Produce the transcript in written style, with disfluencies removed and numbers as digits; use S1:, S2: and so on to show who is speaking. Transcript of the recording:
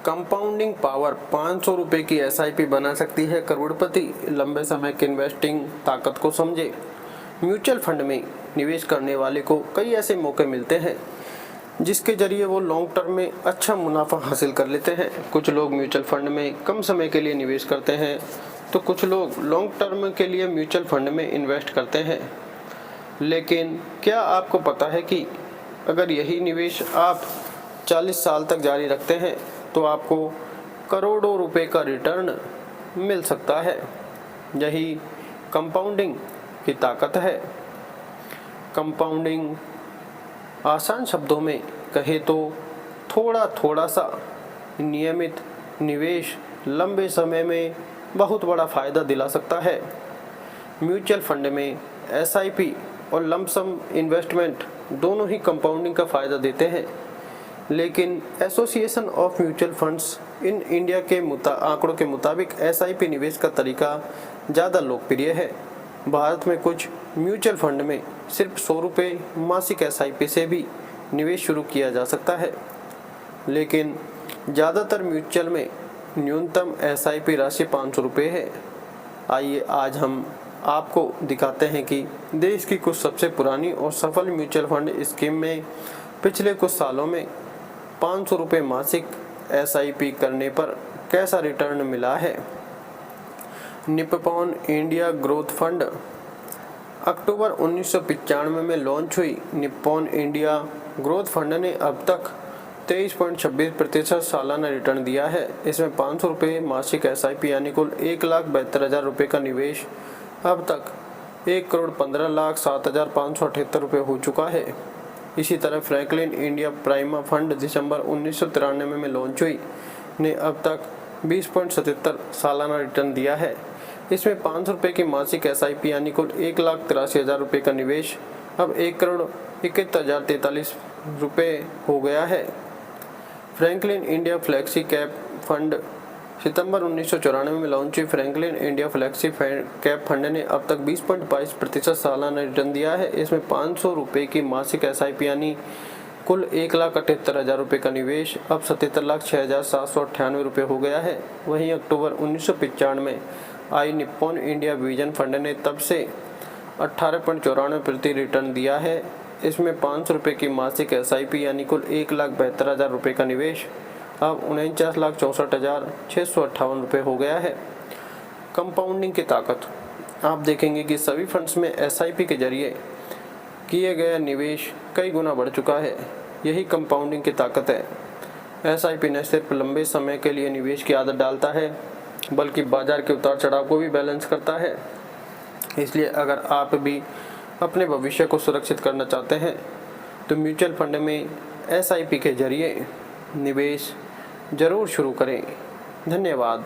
S1: Compounding power 500 रुपये की SIP बना सकती है करोड़पति। लंबे समय की इन्वेस्टिंग ताकत को समझे। म्यूचुअल फंड में निवेश करने वाले को कई ऐसे मौके मिलते हैं जिसके जरिए वो लॉन्ग टर्म में अच्छा मुनाफा हासिल कर लेते हैं। कुछ लोग म्यूचुअल फंड में कम समय के लिए निवेश करते हैं तो कुछ लोग लॉन्ग टर्म के लिए म्यूचुअल फंड में इन्वेस्ट करते हैं। लेकिन क्या आपको पता है कि अगर यही निवेश आप 40 साल तक जारी रखते हैं तो आपको करोड़ों रुपए का रिटर्न मिल सकता है। यही कंपाउंडिंग की ताकत है। कंपाउंडिंग आसान शब्दों में कहे तो थोड़ा थोड़ा सा नियमित निवेश लंबे समय में बहुत बड़ा फ़ायदा दिला सकता है। म्यूचुअल फंड में एसआईपी और लंप सम इन्वेस्टमेंट दोनों ही कंपाउंडिंग का फ़ायदा देते हैं, लेकिन association of mutual funds in India के आंकड़ों के मुताबिक एसआईपी निवेश का तरीका ज़्यादा लोकप्रिय है। भारत में कुछ म्यूचुअल फंड में सिर्फ 100 रुपये मासिक एसआईपी से भी निवेश शुरू किया जा सकता है, लेकिन ज़्यादातर म्यूचुअल में न्यूनतम एसआईपी राशि 500 रुपये है। आइए आज हम आपको दिखाते हैं कि देश की कुछ सबसे पुरानी और सफल म्यूचुअल फंड स्कीम में पिछले कुछ सालों में 500 रुपये मासिक एसआईपी करने पर कैसा रिटर्न मिला है। निप्पॉन इंडिया ग्रोथ फंड अक्टूबर 1995 में लॉन्च हुई निप्पॉन इंडिया ग्रोथ फंड ने अब तक 23.26% सालाना रिटर्न दिया है। इसमें 500 रुपये मासिक एसआईपी यानी कुल 1,72,000 रुपये का निवेश अब तक 1,15,07,578 रुपये हो चुका है। इसी तरह फ्रैंकलिन इंडिया प्राइमा फंड दिसंबर 1993 में लॉन्च हुई ने अब तक 20.77 सालाना रिटर्न दिया है। इसमें 500 रुपये की मासिक एसआईपी यानी कुल 1,83,000 रुपये का निवेश अब 1,71,043 रुपये हो गया है। Franklin India flexi cap fund सितंबर 1994 में लॉन्च हुई Franklin India flexi cap fund ने अब तक 20.22% सालाना रिटर्न दिया है। इसमें 500 रुपये की मासिक एसआईपी यानी कुल 1,78,000 रुपये का निवेश अब 77,06,798 रुपये हो गया है। वहीं अक्टूबर 1995 में आई निप्पॉन इंडिया विजन फंड ने तब से 18.94% रिटर्न दिया है। इसमें 500 रुपये की मासिक एसआईपी यानी कुल 1,72,000 रुपये का निवेश अब 49,64,658 रुपये हो गया है। कंपाउंडिंग की ताकत आप देखेंगे कि सभी फंड्स में एसआईपी के जरिए किए गए निवेश कई गुना बढ़ चुका है। यही कंपाउंडिंग की ताकत है। एसआईपी न सिर्फ लंबे समय के लिए निवेश की आदत डालता है बल्कि बाजार के उतार चढ़ाव को भी बैलेंस करता है। इसलिए अगर आप भी अपने भविष्य को सुरक्षित करना चाहते हैं तो म्यूचुअल फंड में एसआईपी के जरिए निवेश ज़रूर शुरू करें। धन्यवाद।